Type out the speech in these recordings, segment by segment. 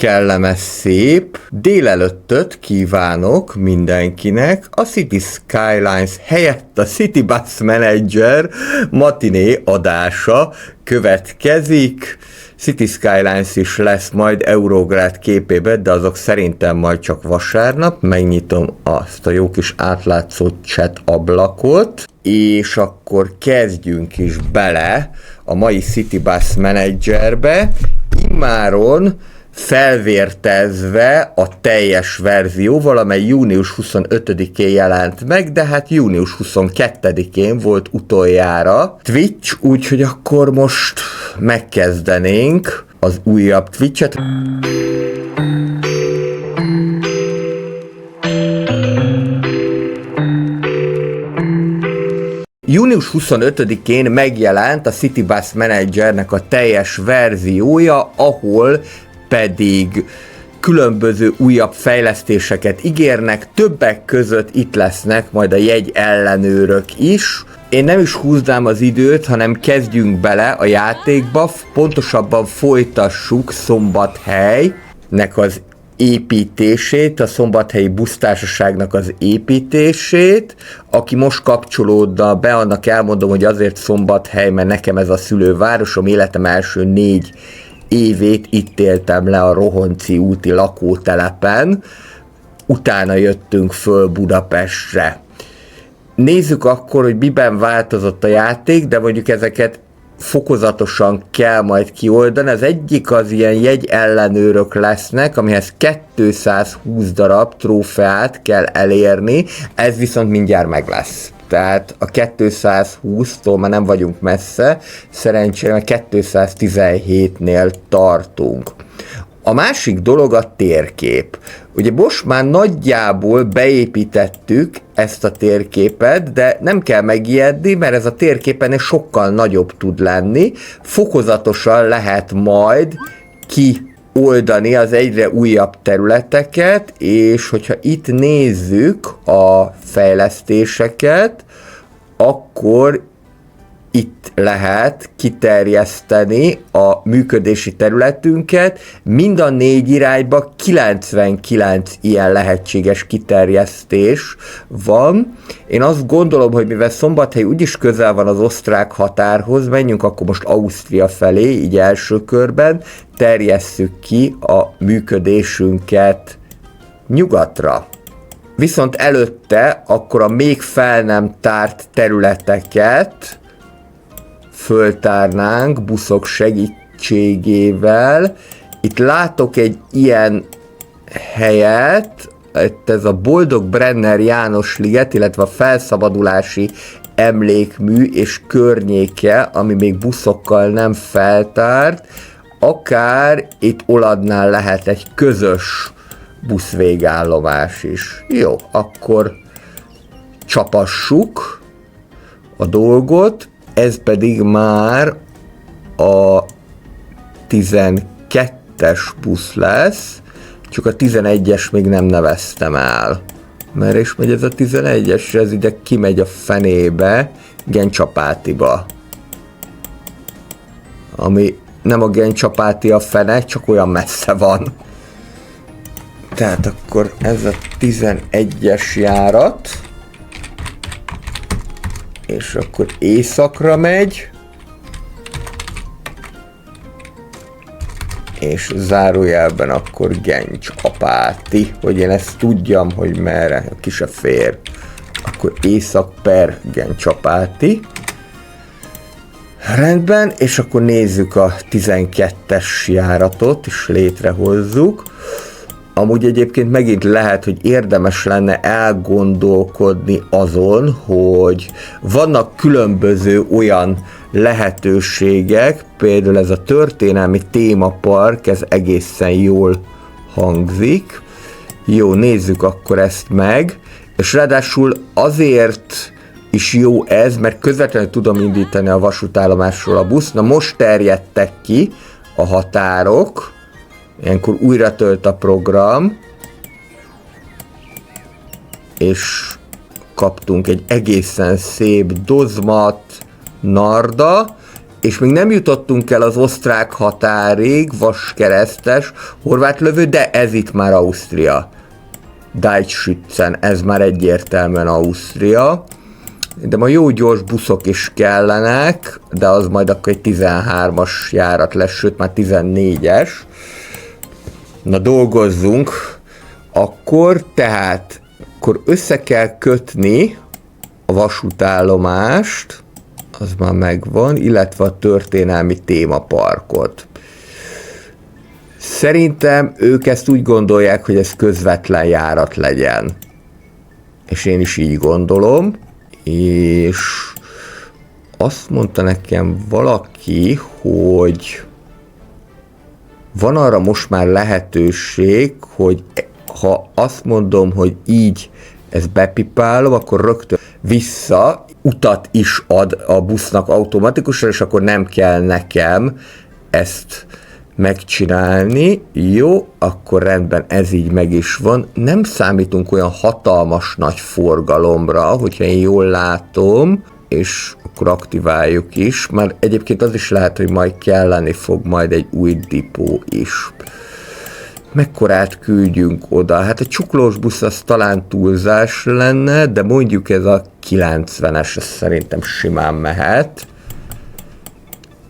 kellemes szép délelőttöt kívánok mindenkinek. A City Skylines helyett a City Bus Manager matiné adása következik. City Skylines is lesz majd Eurográd képében, de azok szerintem majd csak vasárnap. Megnyitom azt a jó kis átlátszó chat ablakot, és akkor kezdjünk is bele a mai City Bus Managerbe. Immáron felvértezve a teljes verzióval, amely június 25-én jelent meg, de hát június 22-én volt utoljára Twitch, úgyhogy akkor most megkezdenénk az újabb Twitch-et. Június 25-én megjelent a City Bus Managernek a teljes verziója, ahol pedig különböző újabb fejlesztéseket ígérnek, többek között itt lesznek majd a jegy ellenőrök is. Én nem is húznám az időt, hanem kezdjünk bele a játékba, pontosabban folytassuk Szombathelynek az építését, a Szombathelyi Busztársaságnak az építését. Aki most kapcsolódna be, annak elmondom, hogy azért Szombathely, mert nekem ez a szülővárosom, életem első 4 évét itt éltem le a Rohonci úti lakótelepen, utána jöttünk föl Budapestre. Nézzük akkor, hogy miben változott a játék, de mondjuk ezeket fokozatosan kell majd kioldani. Az egyik az ilyen jegy ellenőrök lesznek, amihez 220 darab trófeát kell elérni, ez viszont mindjárt meg lesz. Tehát a 220-tól már nem vagyunk messze, szerencsére 217-nél tartunk. A másik dolog a térkép. Ugye most már nagyjából beépítettük ezt a térképet, de nem kell megijedni, mert ez a térképen sokkal nagyobb tud lenni. Fokozatosan lehet majd kioldani az egyre újabb területeket, és hogyha itt nézzük a fejlesztéseket, akkor itt lehet kiterjeszteni a működési területünket, mind a 4 irányba 99 ilyen lehetséges kiterjesztés van. Én azt gondolom, hogy mivel Szombathely úgyis közel van az osztrák határhoz, menjünk akkor most Ausztria felé, így első körben, terjesszük ki a működésünket nyugatra. Viszont előtte akkor a még fel nem tárt területeket föltárnánk buszok segítségével. Itt látok egy ilyen helyet, itt ez a Boldog Brenner János liget, illetve a felszabadulási emlékmű és környéke, ami még buszokkal nem feltárt, akár itt Oladnál lehet egy közös buszvégállomás is. Jó, akkor csapassuk a dolgot, ez pedig már a 12-es busz lesz, csak a 11-es még nem neveztem el. Mert is megy ez a 11-es, ez ide kimegy a fenébe, Gencsapátiba. Ami nem a Gencsapáti a fene, csak olyan messze van. Tehát akkor ez a 11-es járat, és akkor északra megy, és zárójelben akkor Gencsapáti, hogy én ezt tudjam, hogy merre, ki se fér. Akkor észak per Gencsapáti. Rendben, és akkor nézzük a 12-es járatot, és létrehozzuk. Amúgy egyébként megint lehet, hogy érdemes lenne elgondolkodni azon, hogy vannak különböző olyan lehetőségek, például ez a történelmi témapark, ez egészen jól hangzik. Jó, nézzük akkor ezt meg, és ráadásul azért is jó ez, mert közvetlenül tudom indítani a vasútállomásról a busz. Na most terjedtek ki a határok, ilyenkor újra tölt a program, és kaptunk egy egészen szép Dozmat, Narda, és még nem jutottunk el az osztrák határig, vaskeresztes, horvát lövő, de ez itt már Ausztria. Deutschschützen, ez már egyértelműen Ausztria. De ma jó gyors buszok is kellenek, de az majd akkor egy 13-as járat lesz, sőt már 14-es. Na dolgozzunk. Akkor tehát akkor össze kell kötni a vasútállomást, az már megvan, illetve a történelmi témaparkot. Szerintem ők ezt úgy gondolják, hogy ez közvetlen járat legyen. És én is így gondolom. És azt mondta nekem valaki, hogy van arra most már lehetőség, hogy ha azt mondom, hogy így ezt bepipálom, akkor rögtön vissza utat is ad a busznak automatikusan, és akkor nem kell nekem ezt megcsinálni. Jó, akkor rendben, ez így meg is van. Nem számítunk olyan hatalmas nagy forgalomra, hogyha én jól látom, és akkor aktiváljuk is. Már egyébként az is lehet, hogy majd kelleni fog majd egy új dipó is. Mekkorát küldjünk oda? Hát a csuklós busz az talán túlzás lenne, de mondjuk ez a 90-es, ez szerintem simán mehet.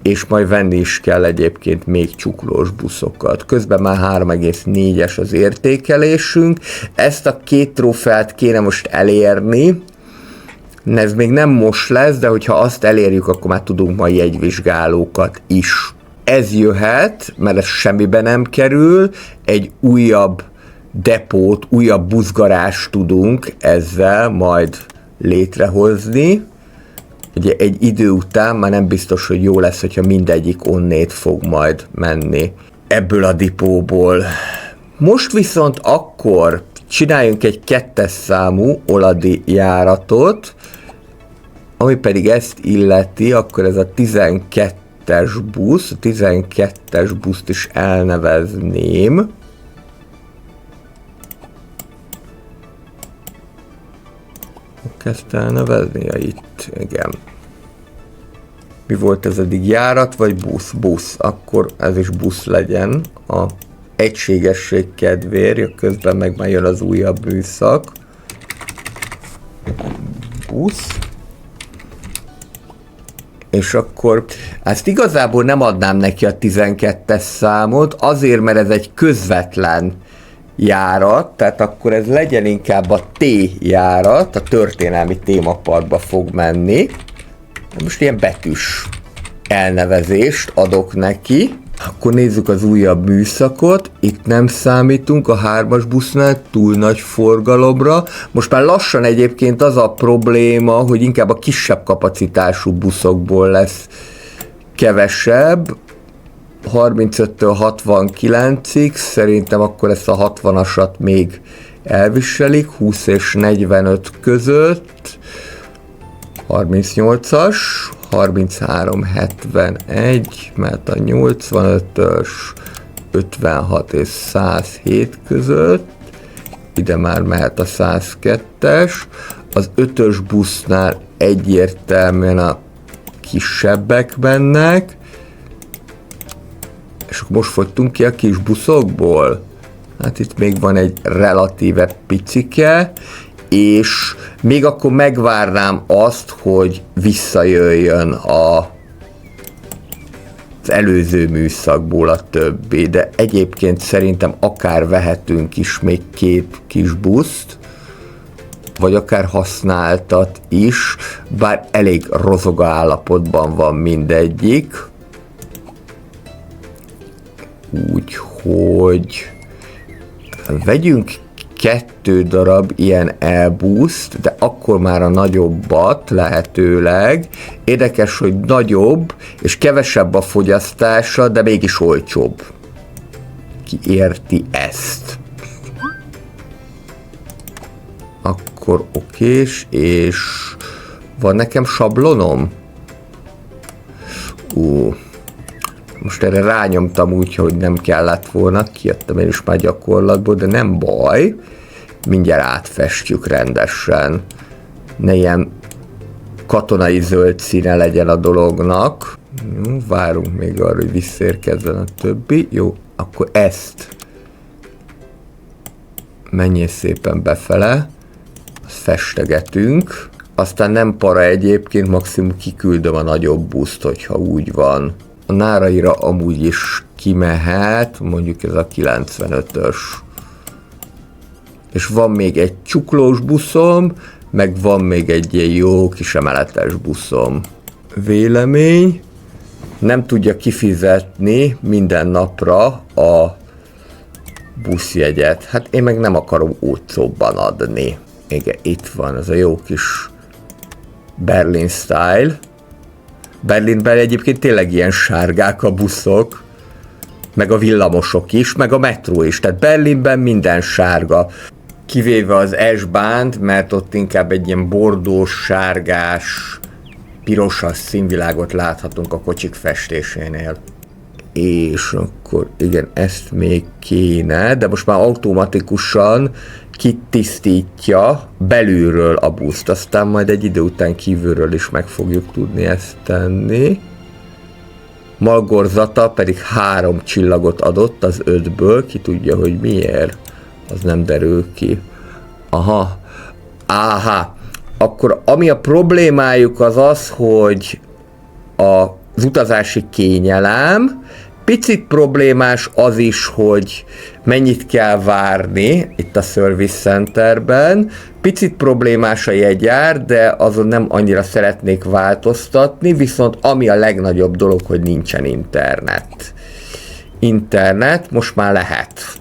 És majd venni is kell egyébként még csuklós buszokat. Közben már 3,4-es az értékelésünk. Ezt a 2 trófeát kéne most elérni. Ez még nem most lesz, de hogyha azt elérjük, akkor már tudunk majd jegyvizsgálókat is. Ez jöhet, mert ez semmibe nem kerül, egy újabb depót, újabb buszgarást tudunk ezzel majd létrehozni. Ugye egy idő után már nem biztos, hogy jó lesz, hogyha mindegyik onnét fog majd menni ebből a dipóból. Most viszont akkor csináljunk egy 2-es számú oladi járatot, ami pedig ezt illeti, akkor ez a 12-es busz, a 12-es buszt is elnevezném. Kezdte elnevezni? Ja, itt, igen. Mi volt ez eddig? Járat vagy busz? Busz. Akkor ez is busz legyen a egységesség kedvéért, közben meg már jön az újabb műszak. Busz. És akkor ezt igazából nem adnám neki a 12-es számot, azért, mert ez egy közvetlen járat, tehát akkor ez legyen inkább a T járat, a történelmi témaparkba fog menni. Most ilyen betűs elnevezést adok neki. Akkor nézzük az újabb műszakot. Itt nem számítunk a 3-as busznál túl nagy forgalomra. Most már lassan egyébként az a probléma, hogy inkább a kisebb kapacitású buszokból lesz kevesebb. 35-től 69-ig, szerintem akkor ezt a 60-asat még elviselik, 20 és 45 között, 38-as, 33-71, mert a 85-ös, 56 és 107 között, ide már mehet a 102-es, az 5-ös busznál egyértelműen a kisebbek mennek, és akkor most fogytunk ki a kis buszokból. Hát itt még van egy relatíve picike, és még akkor megvárnám azt, hogy visszajöjjön az előző műszakból a többi, de egyébként szerintem akár vehetünk is még 2 kis buszt, vagy akár használtat is, bár elég rozoga állapotban van mindegyik. Úgyhogy vegyünk 2 darab ilyen e-buszt, de akkor már a nagyobbat lehetőleg. Érdekes, hogy nagyobb és kevesebb a fogyasztása, de mégis olcsóbb. Ki érti ezt? Akkor okés, és van nekem sablonom? Most erre rányomtam úgy, hogy nem kellett volna, kijöttem én is már gyakorlatból, de nem baj, mindjárt átfestjük rendesen. Ne ilyen katonai zöld színe legyen a dolognak. Jó, várunk még arra, hogy visszaérkezzen a többi. Jó, akkor ezt menjél szépen befele. Azt festegetünk. Aztán nem para egyébként, maximum kiküldöm a nagyobb buszt, hogyha úgy van. A náraira amúgy is kimehet, mondjuk ez a 95-ös. És van még egy csuklós buszom, meg van még egy ilyen jó kis emeletes buszom. Vélemény. Nem tudja kifizetni minden napra a buszjegyet. Hát én meg nem akarom olcsóbban adni. Igen, itt van ez a jó kis Berlin style. Berlinben egyébként tényleg ilyen sárgák a buszok, meg a villamosok is, meg a metró is. Tehát Berlinben minden sárga. Kivéve az S-bánt, mert ott inkább egy ilyen bordós, sárgás, pirosas színvilágot láthatunk a kocsik festésénél. És akkor igen, ezt még kéne, de most már automatikusan kitisztítja belülről a buszt, aztán majd egy idő után kívülről is meg fogjuk tudni ezt tenni. Malgorzata pedig 3 csillagot adott az 5-ből, ki tudja, hogy miért, az nem derül ki. Aha, akkor ami a problémájuk az az, hogy az utazási kényelem, picit problémás az is, hogy mennyit kell várni itt a Service Centerben, picit problémás a jegyár, de azon nem annyira szeretnék változtatni, viszont ami a legnagyobb dolog, hogy nincsen internet. Internet most már lehet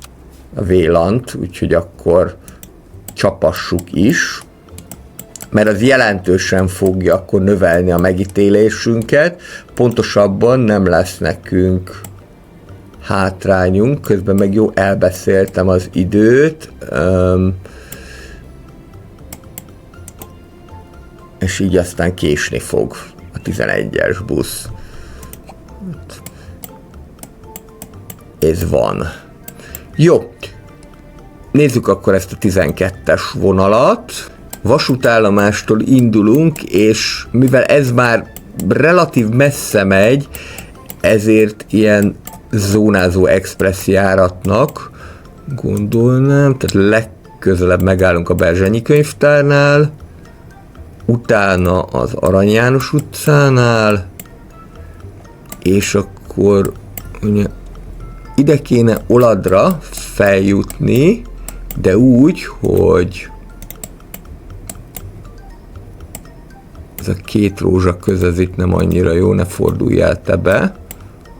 a VLAN-t, úgyhogy akkor csapassuk is, mert az jelentősen fogja akkor növelni a megítélésünket, pontosabban nem lesz nekünk hátrányunk, közben meg jó elbeszéltem az időt, és így aztán késni fog a 11-es busz. Ez van. Jó, nézzük akkor ezt a 12-es vonalat. Vasútállomástól indulunk, és mivel ez már relatív messze megy, ezért ilyen zónázó express járatnak gondolnám, tehát legközelebb megállunk a Berzsenyi könyvtárnál, utána az Arany János utcánál, és akkor ugye, ide kéne Oladra feljutni, de úgy, hogy ez a 2 rózsa köz itt nem annyira jó, ne fordulj el te be,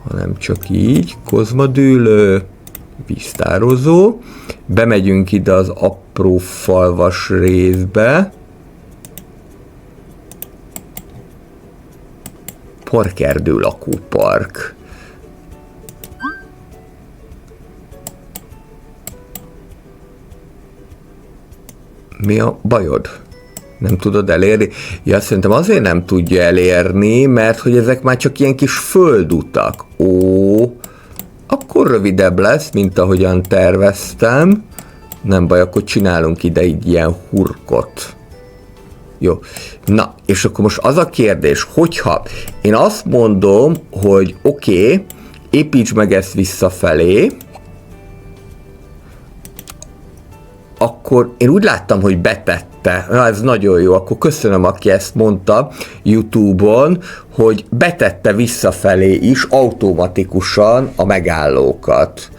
hanem csak így, kozmadűlő, víztározó, bemegyünk ide az apró falvas részbe, parkerdő lakópark. Mi a bajod? Nem tudod elérni? Ja, szerintem azért nem tudja elérni, mert hogy ezek már csak ilyen kis földutak. Ó, akkor rövidebb lesz, mint ahogyan terveztem. Nem baj, akkor csinálunk ide így ilyen hurkot. Jó. Na, és akkor most az a kérdés, hogyha én azt mondom, hogy oké, építs meg ezt visszafelé, akkor én úgy láttam, hogy betette. Na, ez nagyon jó, akkor köszönöm, aki ezt mondta YouTube-on, hogy betette visszafelé is automatikusan a megállókat.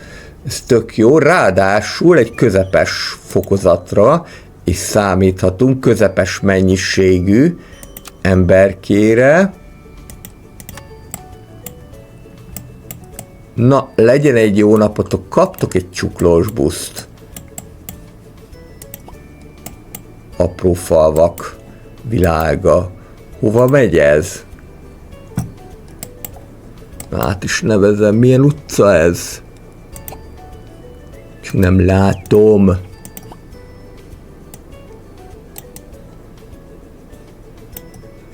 Ez tök jó, ráadásul egy közepes fokozatra is számíthatunk, közepes mennyiségű emberkére. Na, legyen egy jó napotok, kaptok egy csuklós buszt. Apró falvak világa. Hova megy ez? Át is nevezem, milyen utca ez? Csak nem látom.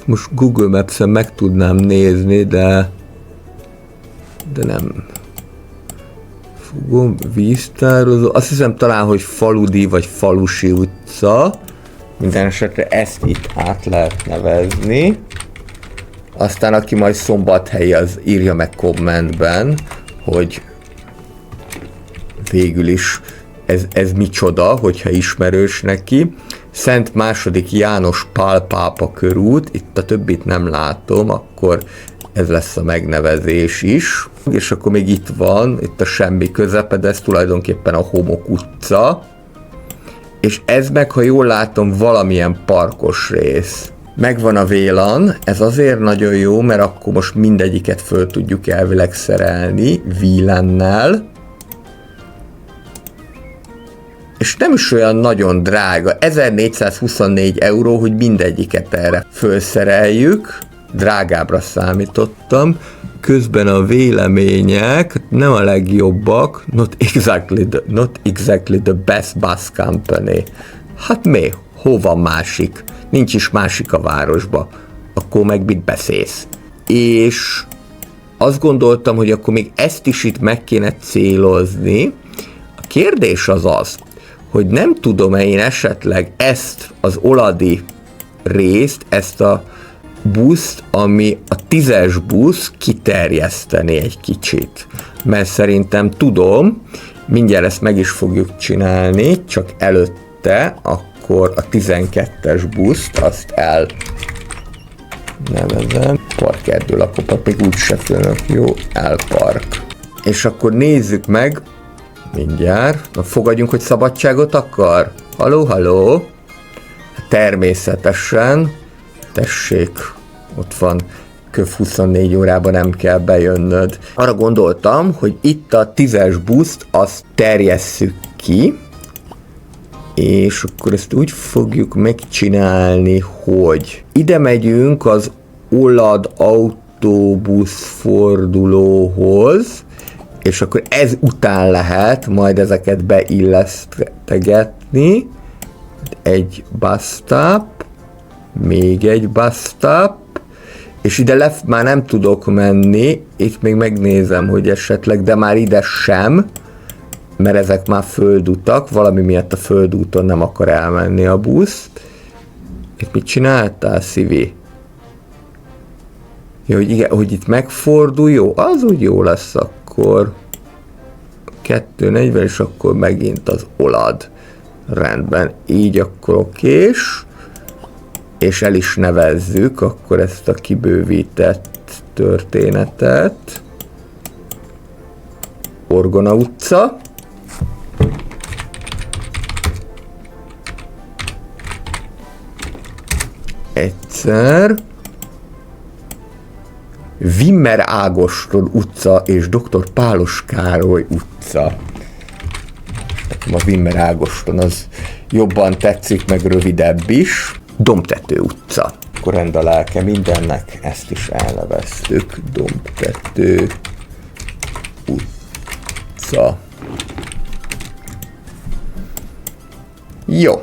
Most Google Maps-en meg tudnám nézni, de nem. Fogom, víztározó. Azt hiszem talán, hogy Faludi vagy Falusi utca. Minden esetre ezt itt át lehet nevezni. Aztán aki majd Szombathelyi, az írja meg kommentben, hogy végül is ez micsoda, hogyha ismerős neki. Szent II. János Pál pápa körút, itt a többit nem látom, akkor ez lesz a megnevezés is. És akkor még itt van, itt a semmi közepe, de ez tulajdonképpen a Homok utca. És ez meg, ha jól látom, valamilyen parkos rész. Megvan a VLAN, ez azért nagyon jó, mert akkor most mindegyiket föl tudjuk elvileg szerelni VLAN-nel. És nem is olyan nagyon drága, 1424 €, hogy mindegyiket erre felszereljük. Drágábbra számítottam. Közben a vélemények nem a legjobbak. Not exactly the best bus company. Hát mi? Hol van másik? Nincs is másik a városba. Akkor meg mit beszélsz? És azt gondoltam, hogy akkor még ezt is itt meg kéne célozni. A kérdés az, hogy nem tudom-e én esetleg ezt az oladi részt, ezt a buszt, ami a 10-es busz, kiterjeszteni egy kicsit. Mert szerintem tudom, mindjárt ezt meg is fogjuk csinálni, csak előtte akkor a 12-es buszt, azt elnevezem. Parkerdőlakopat még úgyse fölnök, jó, elpark. És akkor nézzük meg, mindjárt, fogadjunk, hogy szabadságot akar? Halló? Természetesen, tessék, ott van, köv 24 órában nem kell bejönnöd. Arra gondoltam, hogy itt a 10-es buszt azt terjesszük ki, és akkor ezt úgy fogjuk megcsinálni, hogy ide megyünk az Olad autóbusz fordulóhoz, és akkor ez után lehet majd ezeket beillesztegetni. Egy bus stop, még egy bus stop, és ide már nem tudok menni, itt még megnézem, hogy esetleg, de már ide sem, mert ezek már földutak, valami miatt a földúton nem akar elmenni a busz. Itt mit csináltál, Szivi? Ja, hogy igen, hogy itt megfordul, jó, az úgy jó lesz akkor. 2:40, és akkor megint az Olad. Rendben, így akkor okés. És el is nevezzük akkor ezt a kibővített történetet. Orgona utca. Egyszer. Wimmer Ágoston utca és Dr. Pálos Károly utca. Nekem a Wimmer Ágoston az jobban tetszik, meg rövidebb is. Dombtető utca. Akkor rend a lelke mindennek, ezt is elneveztük. Dombtető utca. Jó.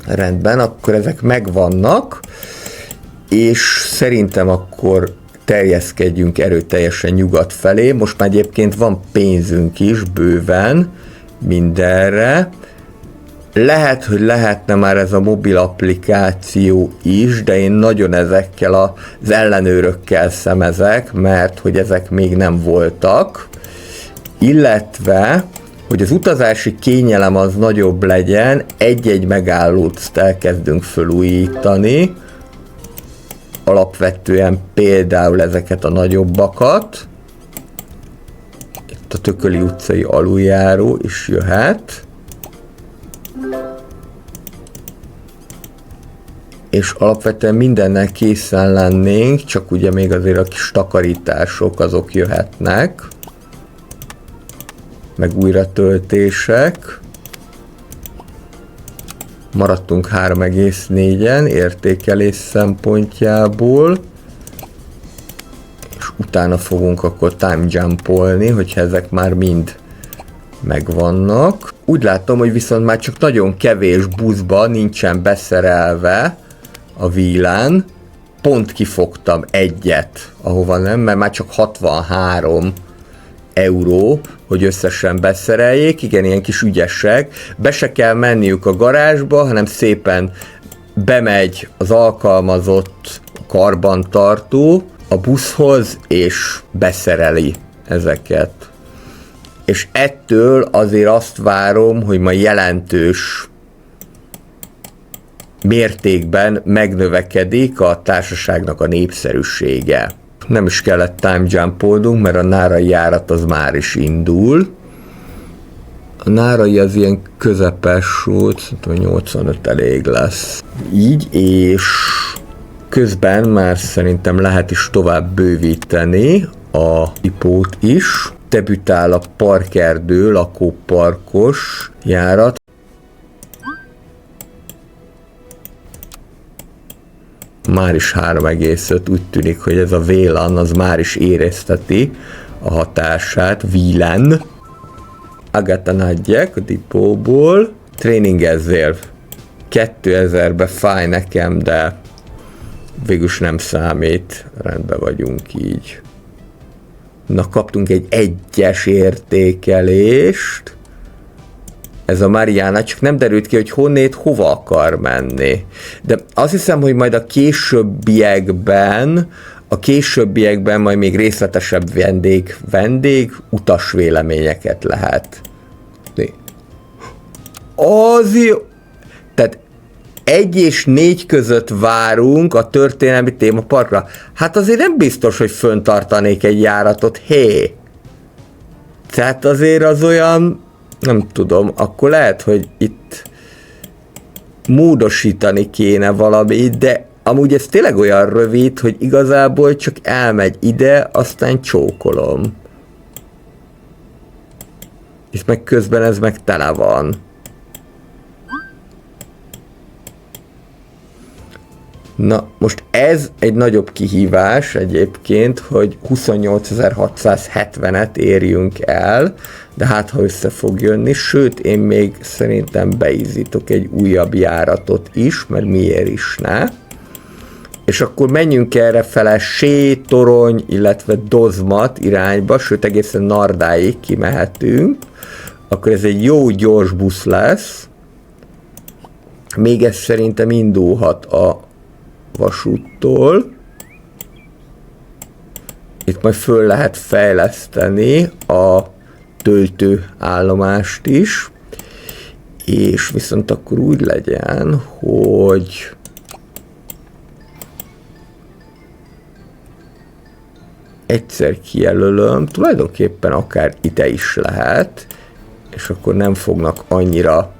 Rendben, akkor ezek megvannak, és szerintem akkor terjeszkedjünk erőteljesen nyugat felé. Most már egyébként van pénzünk is bőven mindenre. Lehet, hogy lehetne már ez a mobil applikáció is, de én nagyon ezekkel az ellenőrökkel szemezek, mert hogy ezek még nem voltak. Illetve, hogy az utazási kényelem az nagyobb legyen, egy-egy megállót elkezdünk felújítani. Alapvetően például ezeket a nagyobbakat. Itt a Tököli utcai aluljáró is jöhet. És alapvetően mindennel készen lennénk, csak ugye még azért a kis takarítások azok jöhetnek. Meg újratöltések. Maradtunk 3,4-en értékelés szempontjából. És utána fogunk akkor time jumpolni, hogyha ezek már mind megvannak. Úgy látom, hogy viszont már csak nagyon kevés buszba nincsen beszerelve a VLAN. Pont kifogtam egyet, ahova nem, mert már csak 63 €, hogy összesen beszereljék. Igen, ilyen kis ügyesek. Be se kell menniük a garázsba, hanem szépen bemegy az alkalmazott a karbantartó a buszhoz, és beszereli ezeket. És ettől azért azt várom, hogy ma jelentős mértékben megnövekedik a társaságnak a népszerűsége. Nem is kellett time jumpolnunk, mert a nárai járat az már is indul. A nárai az ilyen közepes út, szerintem 85 elég lesz. Így, és közben már szerintem lehet is tovább bővíteni a dipót is. Debütál a parkerdő, lakóparkos járat. Már is 3,5, úgy tűnik, hogy ez a VLAN az már is érezteti a hatását. VLAN. Agatha Nagyek a dipóból. Tréningezzél. 2000-be fáj nekem, de végülis nem számít. Rendben vagyunk így. Na, kaptunk egy 1-es értékelést. Ez a Mariana, csak nem derült ki, hogy honnét hova akar menni. De azt hiszem, hogy majd a későbbiekben majd még részletesebb utas véleményeket lehet. Az jó. Tehát 1 és 4 között várunk a történelmi témaparkra. Hát azért nem biztos, hogy föntartanék egy járatot, hé. Tehát azért az olyan, nem tudom, akkor lehet, hogy itt módosítani kéne valamit, de amúgy ez tényleg olyan rövid, hogy igazából csak elmegy ide, aztán csókolom. És meg közben ez meg tele van. Na, most ez egy nagyobb kihívás egyébként, hogy 28.670-et érjünk el, de hát ha össze fog jönni, sőt, én még szerintem beízítok egy újabb járatot is, mert miért is ne. És akkor menjünk erre fele Sé, Torony, illetve Dozmat irányba, sőt egészen Nardáig kimehetünk. Akkor ez egy jó gyors busz lesz. Még ez szerintem indulhat a vasúttól. Itt majd föl lehet fejleszteni a töltőállomást is, és viszont akkor úgy legyen, hogy egyszer kijelölöm, tulajdonképpen akár ide is lehet, és akkor nem fognak annyira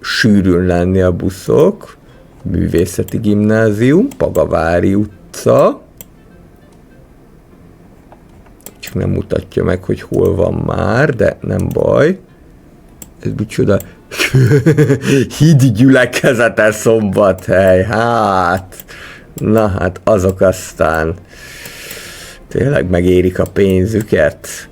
sűrűn lenni a buszok. Művészeti Gimnázium, Pagavári utca. Csak nem mutatja meg, hogy hol van már, de nem baj. Ez micsoda? Hídi gyülekezete Szombathely. Hát, na hát azok aztán tényleg megérik a pénzüket.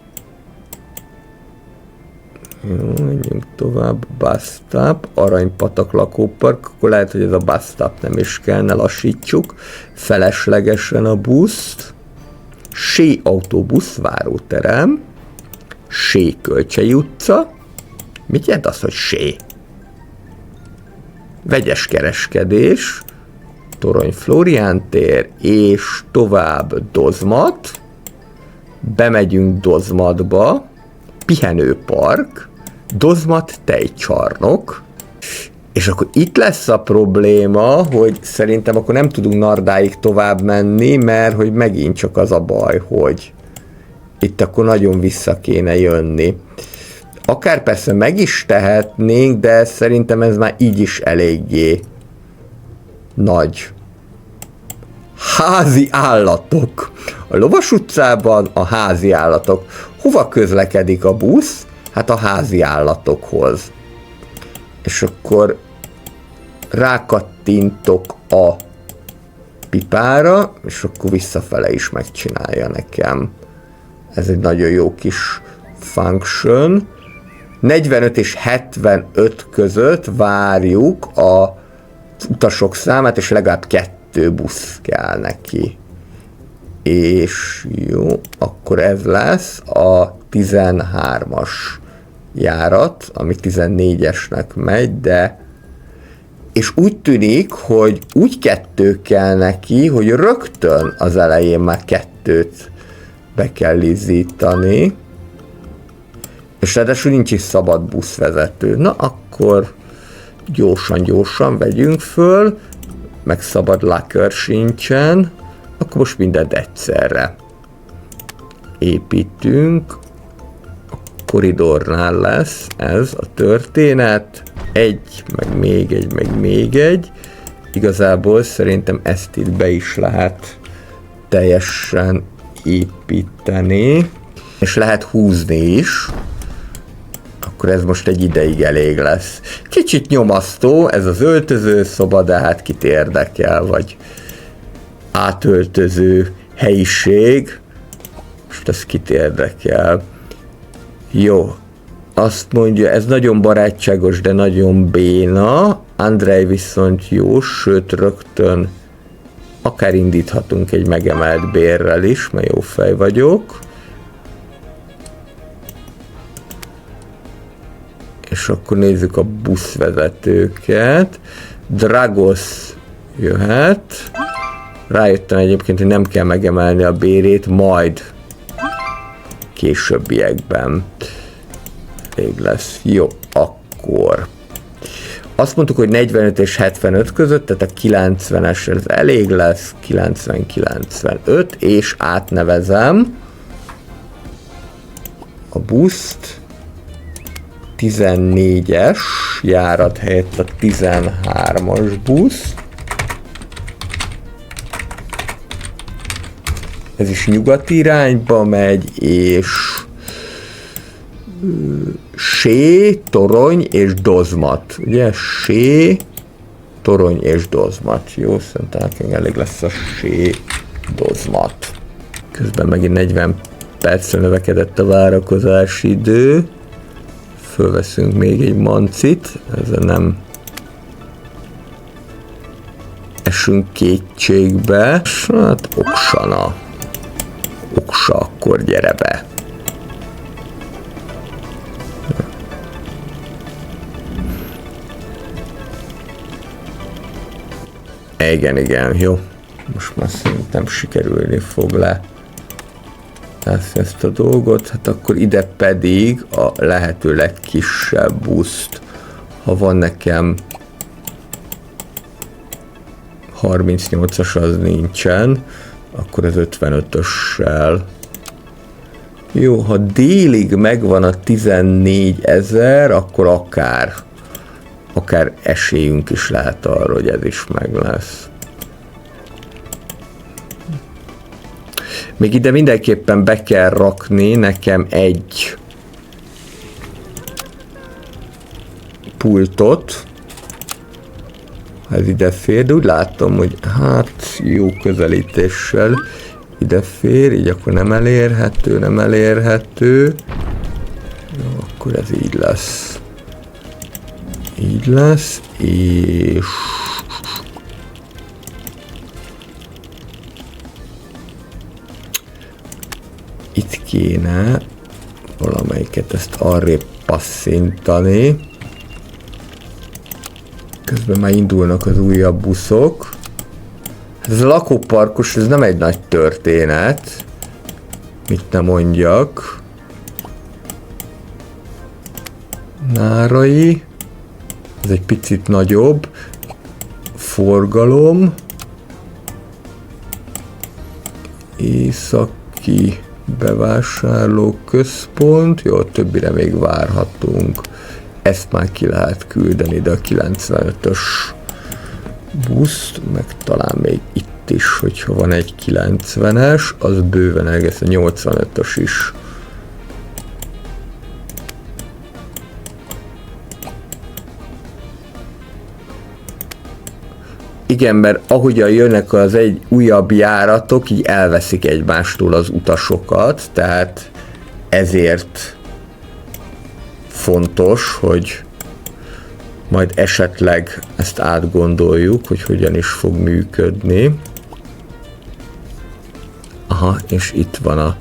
Jó, menjünk tovább. Bus-stop, Aranypatak lakópark, akkor lehet, hogy ez a bus-stop nem is kell, ne lassítsuk feleslegesen a buszt. Sé autóbusz váróterem, Sé Kölcsei utca. Mit jelent az, hogy Sé? Vegyes kereskedés, Torony Flórián tér, és tovább Dozmat. Bemegyünk Dozmatba, pihenőpark, Dozmat tejcsarnok, és akkor itt lesz a probléma, hogy szerintem akkor nem tudunk Nardáig tovább menni, mert hogy megint csak az a baj, hogy itt akkor nagyon vissza kéne jönni. Akár persze meg is tehetnénk, de szerintem ez már így is eléggé nagy. Házi állatok. A Lovas utcában a házi állatok. Hova közlekedik a busz? Hát a házi állatokhoz. És akkor rákattintok a pipára, és akkor visszafele is megcsinálja nekem. Ez egy nagyon jó kis function. 45 és 75 között várjuk a utasok számát, és legalább 2 busz kell neki. És jó, akkor ez lesz a 13-as járat, ami 14-esnek megy, de és úgy tűnik, hogy úgy 2 kell neki, hogy rögtön az elején már 2-t be kell izzítani. És ráadásul nincs is szabad buszvezető. Na akkor gyorsan vegyünk föl, meg szabad lakör sincsen, akkor most mindent egyszerre építünk. A koridornál lesz ez a történet. Meg még egy. Igazából szerintem ezt itt be is lehet teljesen építeni, és lehet húzni is. Akkor ez most egy ideig elég lesz. Kicsit nyomasztó ez az öltözőszoba, de hát kit érdekel, vagy átöltöző helyiség. Most ez kit érdekel. Jó. Azt mondja, ez nagyon barátságos, de nagyon béna. Andrej viszont jó, sőt rögtön akár indíthatunk egy megemelt bérrel is, mert jó fej vagyok. És akkor nézzük a buszvezetőket. Dragos jöhet. Rájöttem egyébként, hogy nem kell megemelni a bérét, majd későbbiekben elég lesz. Jó, akkor azt mondtuk, hogy 45 és 75 között, tehát a 90-es ez elég lesz, 90-95, és átnevezem a buszt 14-es járat helyett a 13-as busz. Ez is nyugati irányba megy, és Sé, Torony és Dozmat. Ugye? Sé, Torony és Dozmat. Jó, szerintem elég lesz a Sé, Dozmat. Közben megint 40 percre növekedett a várakozási idő. Fölveszünk még egy mancit. Ezzel nem esünk kétségbe. Hát Oksana. Oksa, akkor gyere be. Igen, jó. Most már szerintem sikerülni fog le ezt a dolgot. Hát akkor ide pedig a lehető legkisebb buszt. Ha van nekem 38-as, az nincsen, akkor az 55-össel. Jó, ha délig megvan a 14 000, akkor akár esélyünk is lehet arra, hogy ez is meg lesz. Még ide mindenképpen be kell rakni nekem egy pultot, ha ez ide fér, de úgy látom, hogy hát jó közelítéssel ide fér, így akkor nem elérhető. Jó, akkor ez így lesz. Így lesz, és itt kéne valamelyiket ezt arrébb passzintani. Közben már indulnak az újabb buszok. Ez a lakóparkos, ez nem egy nagy történet. Mit ne mondjak. Nárai. Ez egy picit nagyobb. Forgalom. Északi bevásárlóközpont. Jó, többire még várhatunk. Ezt már ki lehet küldeni, de a 95-ös buszt, meg talán még itt is, hogyha van egy 90-es, az bőven egész a 85-ös is. Igen, mert ahogyan jönnek az egy újabb járatok, így elveszik egymástól az utasokat, tehát ezért fontos, hogy majd esetleg ezt átgondoljuk, hogy hogyan is fog működni. Aha, és itt van a...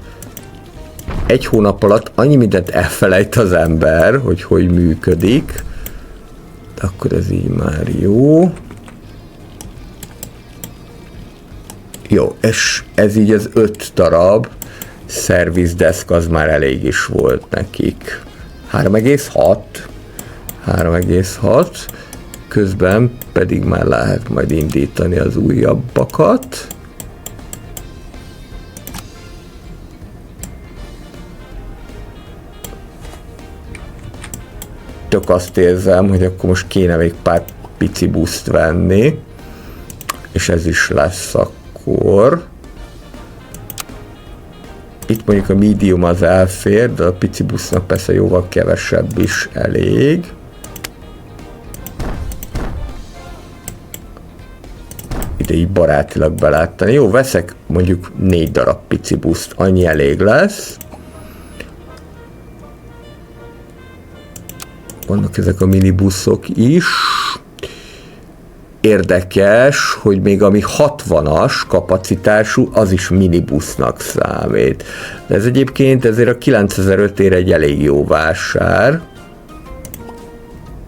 Egy hónap alatt annyi mindent elfelejt az ember, hogy működik. Akkor ez így már jó. Jó, és ez így az 5 darab service desk, az már elég is volt nekik. 3,6. 3,6. Közben pedig már lehet majd indítani az újabbakat. Tök azt érzem, hogy akkor most kéne még pár pici buszt venni, és ez is lesz akkor. Itt mondjuk a medium az elfér, de a pici busznak persze jóval kevesebb is elég. Ide így barátilag belátni. Jó, veszek mondjuk 4 darab pici buszt, annyi elég lesz. Vannak ezek a minibuszok is. Érdekes, hogy még ami 60-as kapacitású, az is minibusznak számít. De ez egyébként ezért a 9005-ére egy elég jó vásár.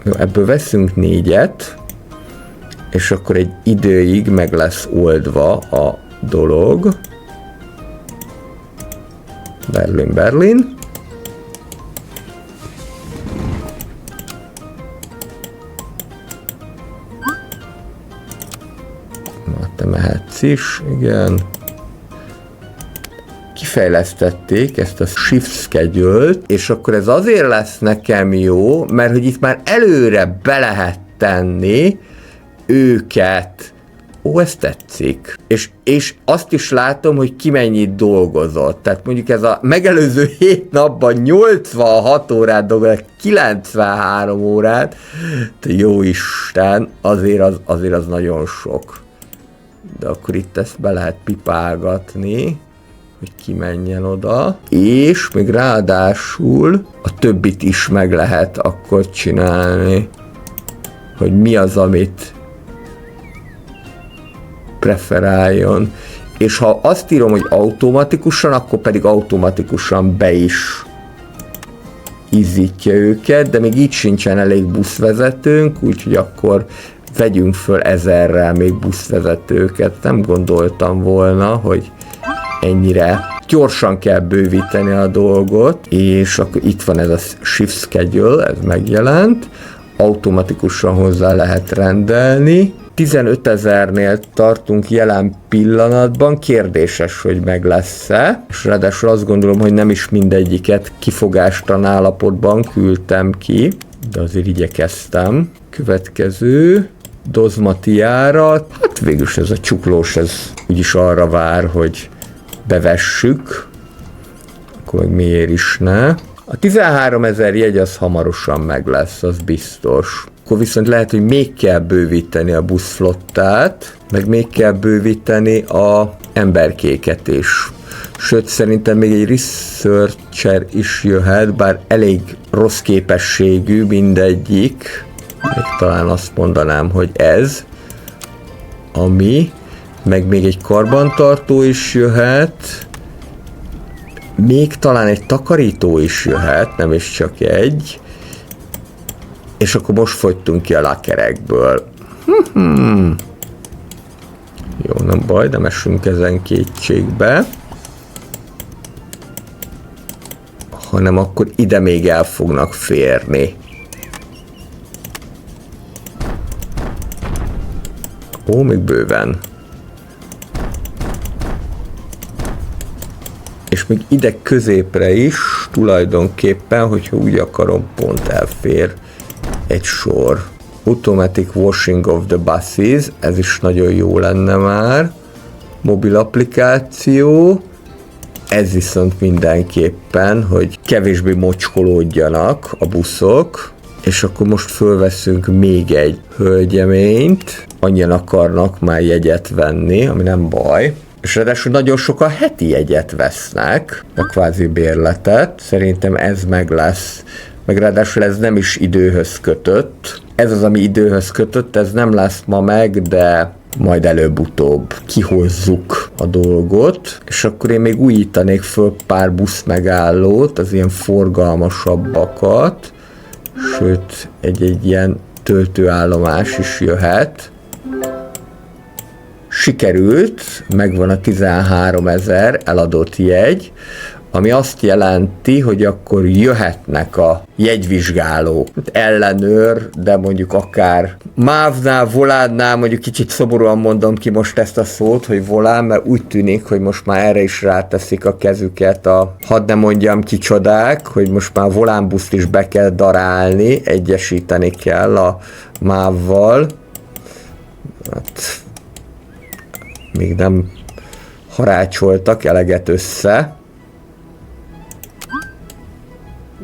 Jó, ebből veszünk 4-et, és akkor egy időig meg lesz oldva a dolog. Berlin. Te mehetsz is, igen. Kifejlesztették ezt a shift schedule-t, és akkor ez azért lesz nekem jó, mert hogy itt már előre be lehet tenni őket. Ó, ez tetszik. És azt is látom, hogy ki mennyit dolgozott. Tehát mondjuk ez a megelőző 7 napban 86 órát dolgozott, 93 órát. De jó Isten, azért az nagyon sok. De akkor itt ezt be lehet pipálgatni, hogy kimenjen oda, és még ráadásul a többit is meg lehet akkor csinálni, hogy mi az, amit preferáljon. És ha azt írom, hogy automatikusan, akkor pedig automatikusan be is izzítja őket, de még így sincsen elég buszvezetőnk, úgyhogy akkor vegyünk föl 1000-rel még buszvezetőket. Nem gondoltam volna, hogy ennyire gyorsan kell bővíteni a dolgot, és akkor itt van ez a shift schedule, ez megjelent, automatikusan hozzá lehet rendelni. 15 000-nél tartunk jelen pillanatban, kérdéses, hogy meg lesz-e, és ráadásul azt gondolom, hogy nem is mindegyiket kifogástalan állapotban küldtem ki, de azért igyekeztem. Következő, Dozmatiára, hát végülis ez a csuklós, ez úgyis arra vár, hogy bevessük, akkor meg miért is ne. A 13 000 jegy az hamarosan meg lesz, az biztos. Akkor viszont lehet, hogy még kell bővíteni a buszflottát, meg még kell bővíteni a emberkéket is. Sőt, szerintem még egy researcher is jöhet, bár elég rossz képességű mindegyik. Még talán azt mondanám, hogy ez, ami, meg még egy karbantartó is jöhet, még talán egy takarító is jöhet, nem is csak egy, és akkor most fogytunk ki a lakerekből. Jó, nem baj, nem esünk ezen kétségbe. Hanem akkor ide még el fognak férni. Ó, még bőven. És még ide középre is tulajdonképpen, hogyha úgy akarom, pont elfér egy sor. Automatic washing of the buses, ez is nagyon jó lenne már. Mobil applikáció, ez viszont mindenképpen, hogy kevésbé mocskolódjanak a buszok, és akkor most fölveszünk még egy hölgyeményt, annyian akarnak már jegyet venni, ami nem baj, és ráadásul nagyon sokan heti jegyet vesznek, a kvázi bérletet, szerintem ez meg lesz, meg ráadásul ez nem is időhöz kötött, ez az, ami időhöz kötött, ez nem lesz ma meg, de majd előbb-utóbb kihozzuk a dolgot, és akkor én még újítanék föl pár busz megállót, az ilyen forgalmasabbakat, sőt, egy ilyen töltőállomás is jöhet. Sikerült, megvan a 13 000 eladott jegy, ami azt jelenti, hogy akkor jöhetnek a jegyvizsgálók. Ellenőr, de mondjuk akár MÁV-nál, Volánynál, mondjuk kicsit szomorúan mondom ki most ezt a szót, hogy Volán, mert úgy tűnik, hogy most már erre is ráteszik a kezüket hadd ne mondjam kicsodák, hogy most már Volánbuszt is be kell darálni, egyesíteni kell a MÁV-val. Hát, még nem harácsoltak eleget össze.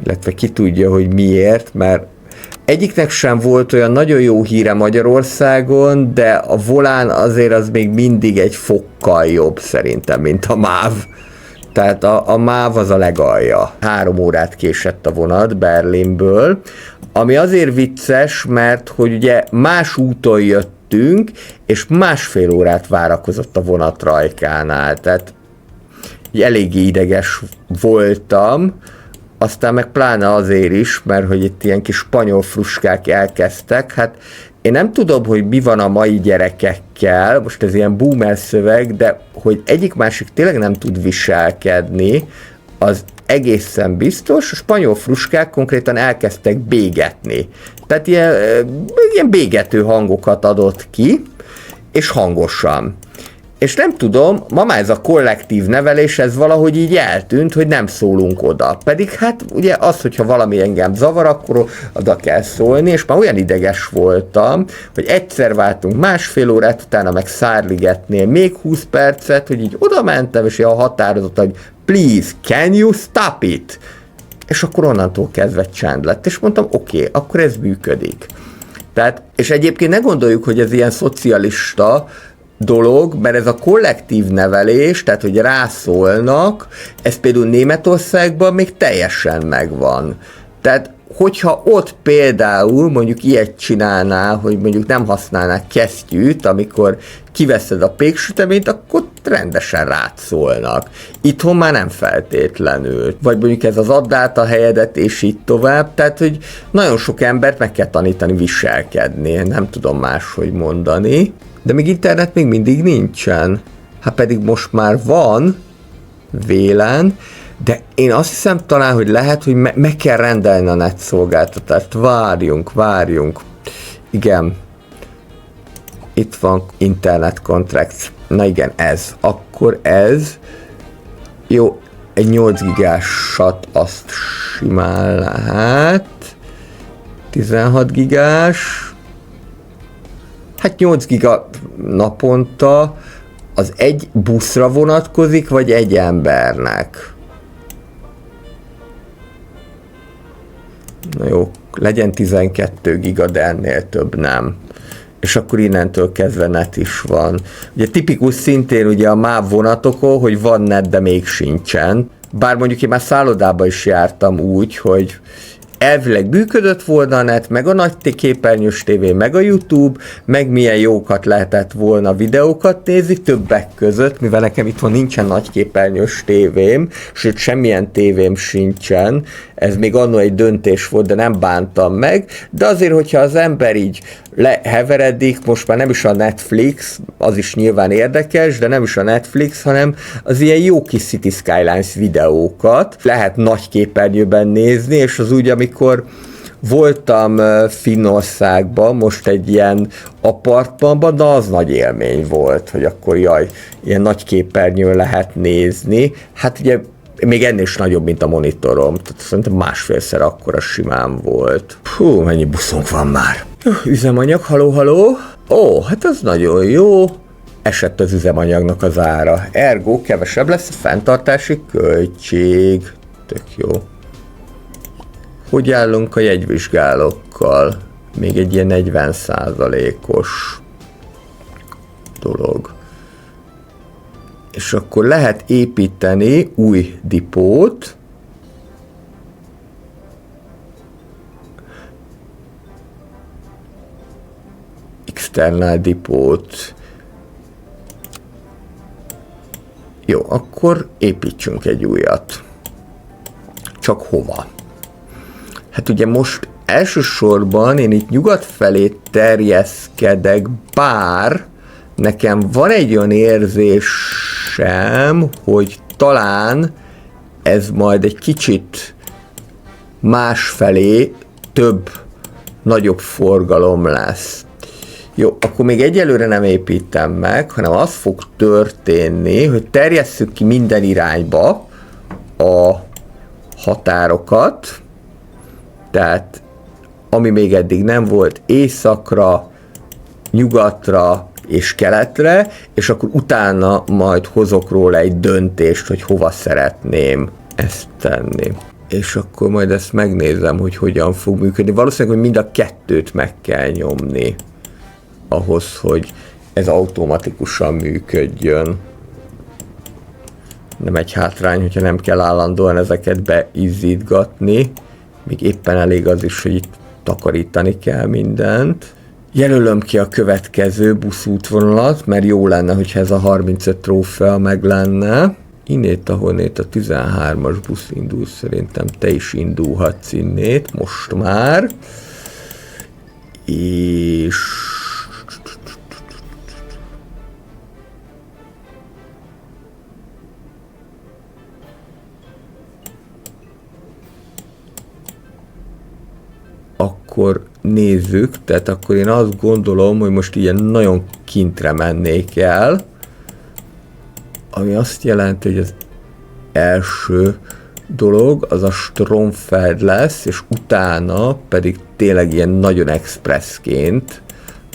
Illetve ki tudja, hogy miért, mert egyiknek sem volt olyan nagyon jó híre Magyarországon, de a Volán azért az még mindig egy fokkal jobb szerintem, mint a MÁV. Tehát a MÁV az a legalja. 3 órát késett a vonat Berlinből, ami azért vicces, mert hogy ugye más úton jöttünk, és 1,5 órát várakozott a vonat Rajkánál. Tehát eléggé ideges voltam, aztán meg pláne azért is, mert hogy itt ilyen kis spanyol fruskák elkezdtek, hát én nem tudom, hogy mi van a mai gyerekekkel, most ez ilyen boomer szöveg, de hogy egyik-másik tényleg nem tud viselkedni, az egészen biztos, a spanyol fruskák konkrétan elkezdtek bégetni. Tehát ilyen bégető hangokat adott ki, és hangosan. És nem tudom, ma már ez a kollektív nevelés, ez valahogy így eltűnt, hogy nem szólunk oda. Pedig hát ugye az, hogyha valami engem zavar, akkor oda kell szólni, és már olyan ideges voltam, hogy egyszer váltunk 1,5 órát, utána meg Szárligetnél még 20 percet, hogy így oda mentem, és ilyen határozott, hogy please, can you stop it? És akkor onnantól kezdve csend lett, és mondtam, oké, akkor ez működik. Tehát, és egyébként ne gondoljuk, hogy ez ilyen szocialista dolog, mert ez a kollektív nevelés, tehát hogy rászólnak, ez például Németországban még teljesen megvan. Tehát hogyha ott például mondjuk ilyet csinálnál, hogy mondjuk nem használnák kesztyűt, amikor kiveszed a péksüteményt, akkor rendesen rád szólnak. Itthon már nem feltétlenül. Vagy mondjuk ez az add át a helyedet, és így tovább. Tehát, hogy nagyon sok embert meg kell tanítani viselkedni. Nem tudom máshogy mondani. De még internet még mindig nincsen. Hát pedig most már van, vélen, de én azt hiszem talán, hogy lehet, hogy meg kell rendelni a net szolgáltatást. Várjunk. Igen. Itt van Internet Contracts. Na igen, ez. Akkor ez. Jó, egy 8 gigásat azt simán lehet. 16 gigás. Hát 8 giga naponta az egy buszra vonatkozik, vagy egy embernek? Na jó, legyen 12 giga, de ennél több nem. És akkor innentől kezdve net is van. Ugye tipikus szintén ugye a MÁV vonatokon, hogy van net, de még sincsen. Bár mondjuk én már szállodába is jártam úgy, hogy elvileg működött volna a net, meg a nagy képernyős tévé, meg a YouTube, meg milyen jókat lehetett volna videókat nézni, többek között, mivel nekem itthon nincsen nagy képernyős tévém, sőt semmilyen tévém sincsen, ez még annó egy döntés volt, de nem bántam meg, de azért, hogyha az ember így leheveredik, most már nem is a Netflix, az is nyilván érdekes, de nem is a Netflix, hanem az ilyen jó kis City Skylines videókat lehet nagy képernyőben nézni, és az úgy, amikor voltam Finnországban, most egy ilyen apartmanban, de az nagy élmény volt, hogy akkor jaj, ilyen nagy képernyőn lehet nézni. Hát ugye még ennél is nagyobb, mint a monitorom, tehát szerintem 1,5-szer akkora simán volt. Hú, mennyi buszunk van már. Üzemanyag, haló. Ó, hát az nagyon jó. Esett az üzemanyagnak az ára. Ergo kevesebb lesz a fenntartási költség. Tök jó. Hogy állunk a jegyvizsgálókkal? Még egy ilyen 40%-os dolog. És akkor lehet építeni új dipót. External dipót. Jó, akkor építsünk egy újat. Csak hova? Hát ugye most elsősorban én itt nyugat felé terjeszkedek, bár nekem van egy olyan érzésem, hogy talán ez majd egy kicsit másfelé több, nagyobb forgalom lesz. Jó, akkor még egyelőre nem építem meg, hanem az fog történni, hogy terjesszük ki minden irányba a határokat, tehát ami még eddig nem volt, északra, nyugatra és keletre, és akkor utána majd hozok róla egy döntést, hogy hova szeretném ezt tenni. És akkor majd ezt megnézem, hogy hogyan fog működni. Valószínűleg, hogy mind a kettőt meg kell nyomni ahhoz, hogy ez automatikusan működjön. Nem egy hátrány, hogyha nem kell állandóan ezeket beizzítgatni. Még éppen elég az is, hogy itt takarítani kell mindent. Jelölöm ki a következő buszútvonalat, mert jó lenne, hogyha ez a 35 trófea meg lenne. Innét, ahonnét a 13-as busz indul, szerintem te is indulhatsz innét, most már. És... akkor nézzük, tehát akkor én azt gondolom, hogy most ilyen nagyon kintre mennék el, ami azt jelenti, hogy az első dolog az a Stromfeld lesz, és utána pedig tényleg ilyen nagyon expressként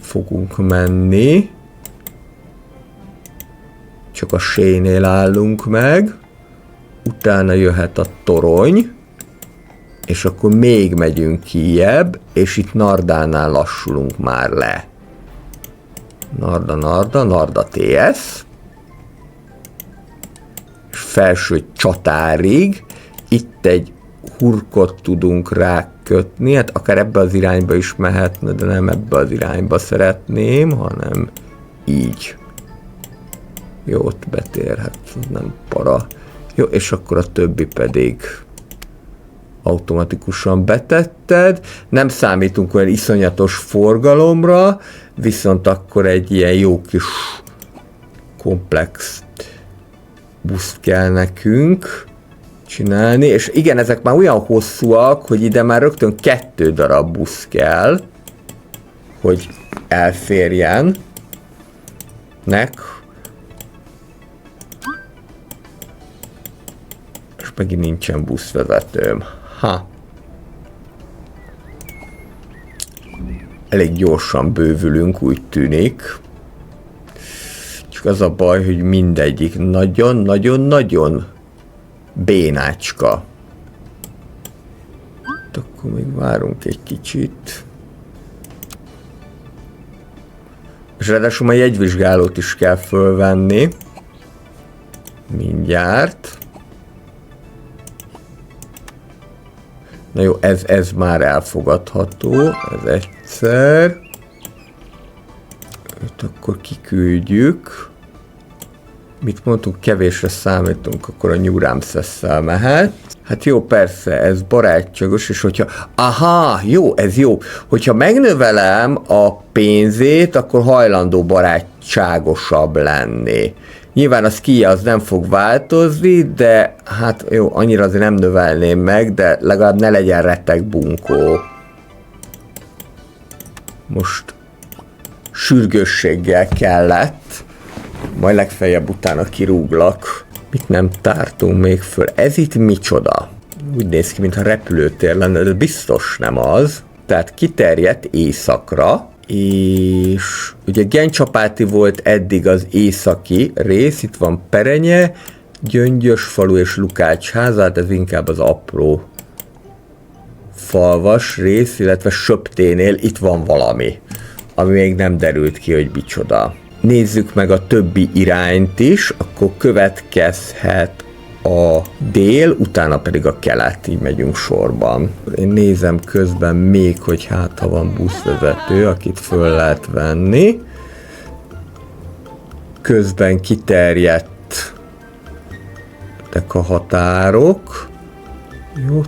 fogunk menni. Csak a sénél állunk meg, utána jöhet a torony, és akkor még megyünk kijebb, és itt Nardánál lassulunk már le. Narda TS. És felső csatárig itt egy hurkot tudunk rákötni, hát akár ebbe az irányba is mehetne, de nem ebbe az irányba szeretném, hanem így. Jó, ott betérhet, nem para. Jó, és akkor a többi pedig automatikusan betetted, nem számítunk olyan iszonyatos forgalomra, viszont akkor egy ilyen jó kis komplex buszt kell nekünk csinálni, és igen, ezek már olyan hosszúak, hogy ide már rögtön 2 darab busz kell, hogy elférjen nek. És megint nincsen buszvezetőm. Ha. Elég gyorsan bővülünk, úgy tűnik. Csak az a baj, hogy mindegyik nagyon-nagyon-nagyon bénácska. Akkor még várunk egy kicsit. És ráadásul a jegyvizsgálót is kell fölvenni. Mindjárt. Na jó, ez már elfogadható, ez egyszer. Őt akkor kiküldjük. Mit mondtunk, kevésre számítunk, akkor a New Ramses-szel mehet. Hát jó, persze, ez barátságos, és hogyha... Aha, jó, ez jó. Hogyha megnövelem a pénzét, akkor hajlandó barátságosabb lenni. Nyilván a skija az nem fog változni, de hát jó, annyira azért nem növelném meg, de legalább ne legyen retteg bunkó. Most sürgősséggel kellett, majd legfeljebb utána kirúglak. Mit nem tártunk még föl? Ez itt micsoda? Úgy néz ki, mintha repülőtér lenne, de biztos nem az. Tehát kiterjedt északra, és ugye Gencsapáti volt eddig az északi rész, itt van Perenye, Gyöngyösfalu és Lukácsház, hát ez inkább az apró falvas rész, illetve Söpténél itt van valami, ami még nem derült ki, hogy micsoda. Nézzük meg a többi irányt is, akkor következhet a dél, utána pedig a kelet, így megyünk sorban. Én nézem közben még, hogy hát ha van buszvezető, akit föl lehet venni. Közben kiterjedtek a határok. Jó,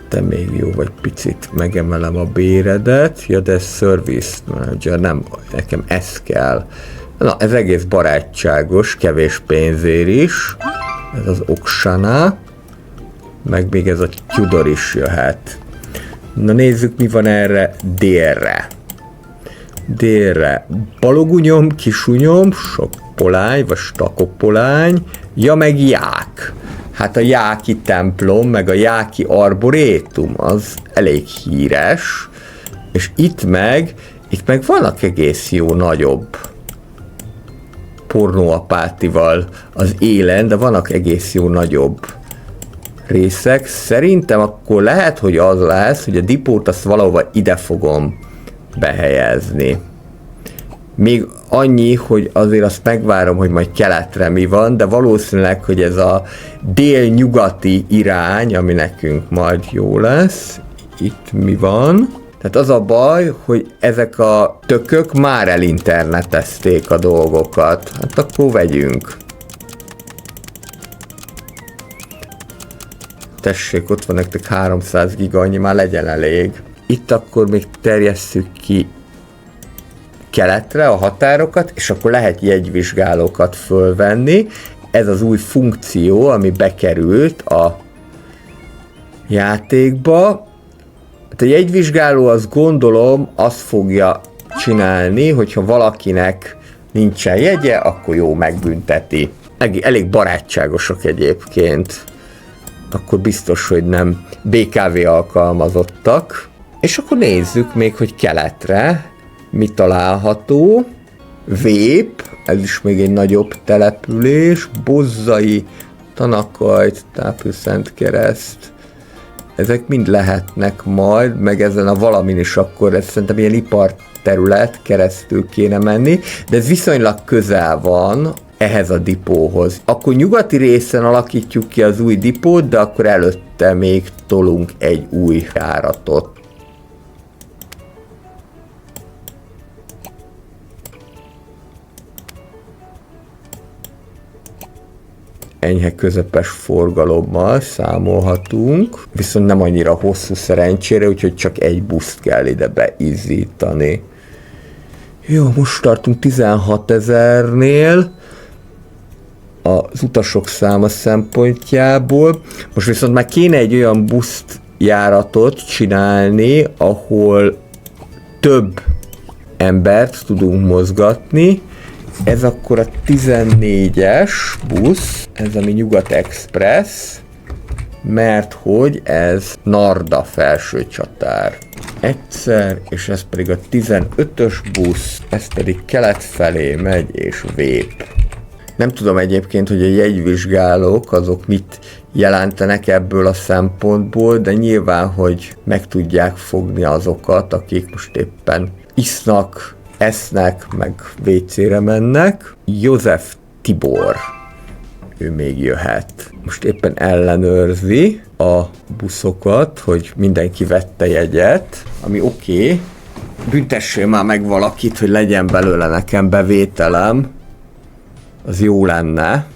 te még jó vagy, picit megemelem a béredet. Ja, de ez Service Manager, nem, nekem ez kell. Na, ez egész barátságos, kevés pénzért is. Ez az Oksana. Meg még ez a Tudor is jöhet. Na nézzük, mi van erre délre. Délre balogunyom, kisunyom, sok polány, vagy stakopolány, ja meg ják. Hát a jáki templom, meg a jáki arborétum, az elég híres, és itt meg vannak egész jó nagyobb pornóapátival az élen, de vannak egész jó nagyobb részek. Szerintem akkor lehet, hogy az lesz, hogy a dipót azt valahova ide fogom behelyezni. Még annyi, hogy azért azt megvárom, hogy majd keletre mi van, de valószínűleg, hogy ez a délnyugati irány, ami nekünk majd jó lesz. Itt mi van? Tehát az a baj, hogy ezek a tökök már elinternetezték a dolgokat. Hát akkor vegyünk. Tessék, ott van nektek 300 giga, annyi már legyen elég. Itt akkor még terjesszük ki keletre a határokat, és akkor lehet jegyvizsgálókat fölvenni. Ez az új funkció, ami bekerült a játékba. A jegyvizsgáló, azt gondolom, azt fogja csinálni, hogyha valakinek nincsen jegye, akkor jó, megbünteti. Elég barátságosak egyébként. Akkor biztos, hogy nem BKV alkalmazottak. És akkor nézzük még, hogy keletre mi található. Vép, ez is még egy nagyobb település. Bozzai, Tanakajt, Tápő-Szentkereszt. Ezek mind lehetnek majd, meg ezen a valamin is akkor, ez szerintem ilyen iparterület keresztül kéne menni, de ez viszonylag közel van ehhez a dipóhoz. Akkor nyugati részen alakítjuk ki az új dipót, de akkor előtte még tolunk egy új járatot. Enyhe közepes forgalommal számolhatunk, viszont nem annyira hosszú szerencsére, úgyhogy csak egy buszt kell ide beizzítani. Jó, most tartunk 16 000-nél az utasok száma szempontjából. Most viszont már kéne egy olyan buszjáratot csinálni, ahol több embert tudunk mozgatni. Ez akkor a 14-es busz, ez ami Nyugat Express, mert hogy ez Narda felső csatár. Egyszer, és ez pedig a 15-ös busz, ez pedig kelet felé megy, és Vép. Nem tudom egyébként, hogy a jegyvizsgálók azok mit jelentenek ebből a szempontból, de nyilván, hogy meg tudják fogni azokat, akik most éppen isznak, esznek, meg WC-re mennek. József Tibor, ő még jöhet. Most éppen ellenőrzi a buszokat, hogy mindenki vette jegyet, ami oké. Büntessél már meg valakit, hogy legyen belőle nekem bevételem. Az jó lenne.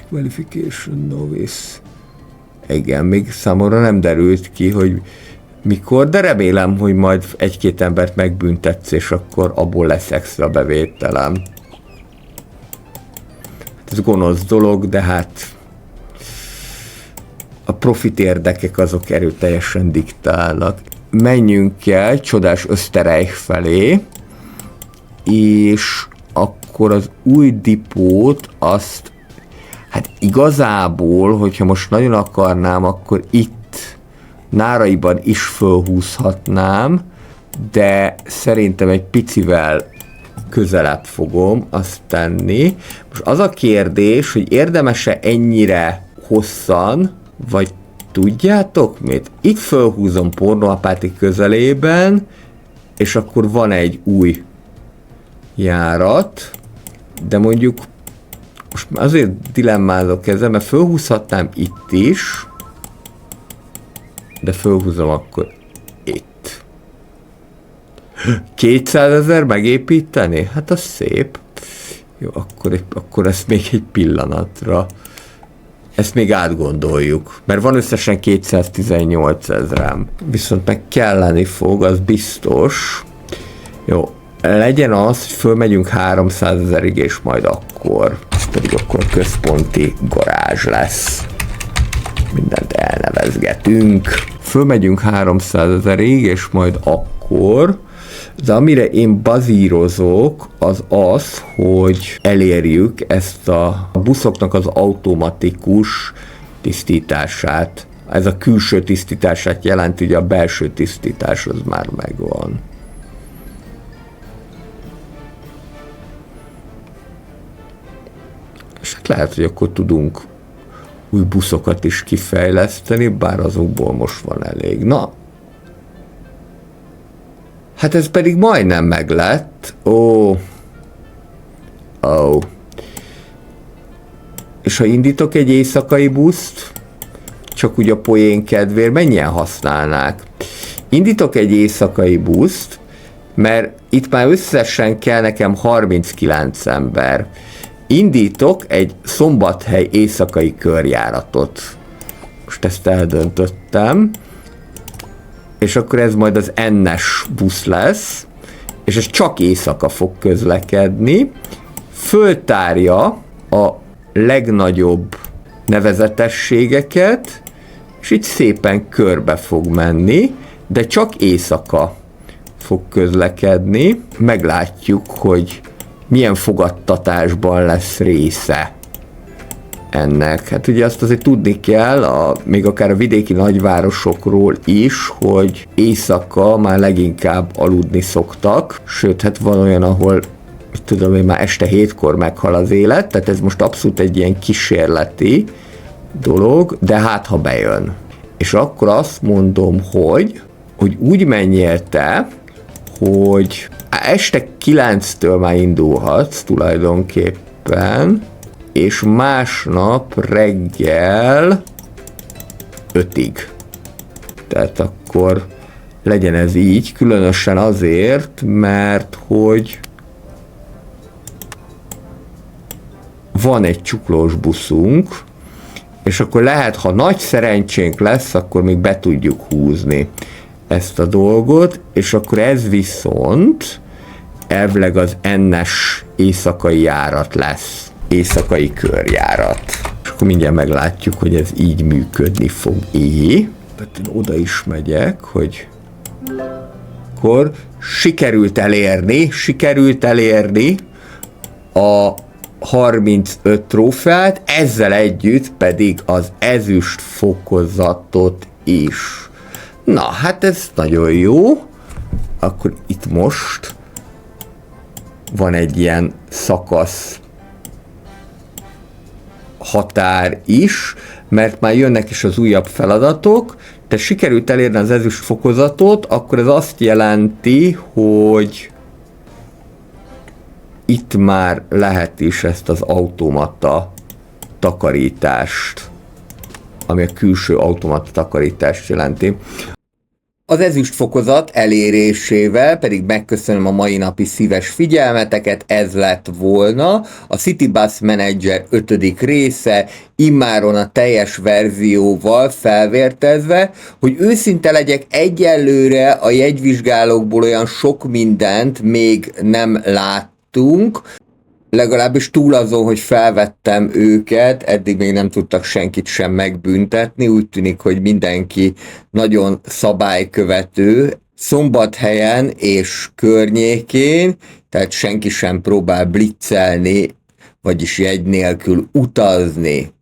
Qualification novice. Igen, még számomra nem derült ki, hogy mikor, de remélem, hogy majd egy-két embert megbüntetsz, és akkor abból lesz extra bevételem. Ez gonosz dolog, de hát a profit érdekek azok erőteljesen diktálnak. Menjünk el csodás Österreich felé, és akkor az új dipót azt, hát igazából, hogyha most nagyon akarnám, akkor itt Náraiban is fölhúzhatnám, de szerintem egy picivel közelebb fogom azt tenni. Most az a kérdés, hogy érdemes-e ennyire hosszan, vagy tudjátok mit? Itt fölhúzom Pornoapáti közelében, és akkor van egy új járat, de mondjuk most azért dilemmázok ezzel, mert fölhúzhatnám itt is, de fölhúzom akkor itt. 200 000 megépíteni? Hát az szép. Jó, akkor ezt még egy pillanatra. Ezt még átgondoljuk, mert van összesen 218 000, viszont meg kelleni fog, az biztos. Jó, legyen az, hogy fölmegyünk 300 000-ig, és majd akkor, pedig akkor központi garázs lesz. Mindent elnevezgetünk. Fölmegyünk 300 000-ig, és majd akkor, de amire én bazírozok, az, hogy elérjük ezt a buszoknak az automatikus tisztítását. Ez a külső tisztítását jelenti, ugye a belső tisztítás az már megvan. És hát lehet, hogy akkor tudunk új buszokat is kifejleszteni, bár azokból most van elég. Na, hát ez pedig majdnem meglett. Ó. És ha indítok egy éjszakai buszt, csak úgy a poén kedvéért, mennyien használnák? Indítok egy éjszakai buszt, mert itt már összesen kell nekem 39 ember. Indítok egy Szombathely éjszakai körjáratot. Most ezt eldöntöttem. És akkor ez majd az N-es busz lesz, és ez csak éjszaka fog közlekedni. Föltárja a legnagyobb nevezetességeket, és így szépen körbe fog menni, de csak éjszaka fog közlekedni. Meglátjuk, hogy milyen fogadtatásban lesz része ennek. Hát ugye azt azért tudni kell, még akár a vidéki nagyvárosokról is, hogy éjszaka már leginkább aludni szoktak, sőt, hát van olyan, ahol tudom én, már este 7-kor meghal az élet, tehát ez most abszolút egy ilyen kísérleti dolog, de hát ha bejön. És akkor azt mondom, hogy úgy menjél te, hogy este 9-től már indulhatsz tulajdonképpen, és másnap reggel 5-ig. Tehát akkor legyen ez így, különösen azért, mert hogy van egy csuklós buszunk, és akkor lehet, ha nagy szerencsénk lesz, akkor még be tudjuk húzni ezt a dolgot, és akkor ez viszont elvileg az N-es éjszakai járat lesz. Éjszakai körjárat. És akkor mindjárt meglátjuk, hogy ez így működni fog. Tehát én oda is megyek, hogy akkor sikerült elérni a 35 trófeát, ezzel együtt pedig az ezüst fokozatot is. Na, hát ez nagyon jó. Akkor itt most van egy ilyen szakasz határ is, mert már jönnek is az újabb feladatok, de sikerült elérni az ezüst fokozatot, akkor ez azt jelenti, hogy itt már lehet is ezt az automata takarítást, ami a külső automata takarítást jelenti. Az ezüst fokozat elérésével pedig megköszönöm a mai napi szíves figyelmeteket, ez lett volna a City Bus Manager 5. része, immáron a teljes verzióval felvértezve, hogy őszinte legyek, egyelőre a jegyvizsgálókból olyan sok mindent még nem láttunk, legalábbis túl azon, hogy felvettem őket, eddig még nem tudtak senkit sem megbüntetni, úgy tűnik, hogy mindenki nagyon szabálykövető, Szombathelyen és környékén, tehát senki sem próbál blitzelni, vagyis jegy nélkül utazni.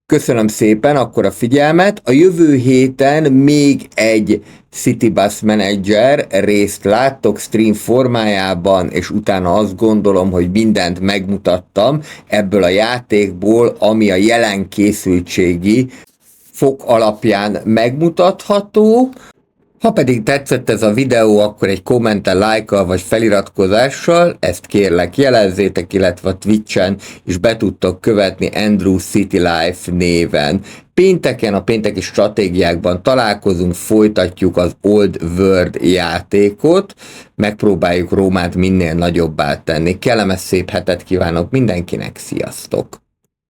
Köszönöm szépen akkor a figyelmet, a jövő héten még egy City Bus Manager részt láttok stream formájában, és utána azt gondolom, hogy mindent megmutattam ebből a játékból, ami a jelen készültségi fok alapján megmutatható. Ha pedig tetszett ez a videó, akkor egy kommenttel, lájkkal vagy feliratkozással, ezt kérlek jelezzétek, illetve a Twitch-en is be tudtok követni Andrew City Life néven. Pénteken a pénteki stratégiákban találkozunk, folytatjuk az Old World játékot, megpróbáljuk Rómát minél nagyobbá tenni. Kellemes szép hetet kívánok mindenkinek, sziasztok!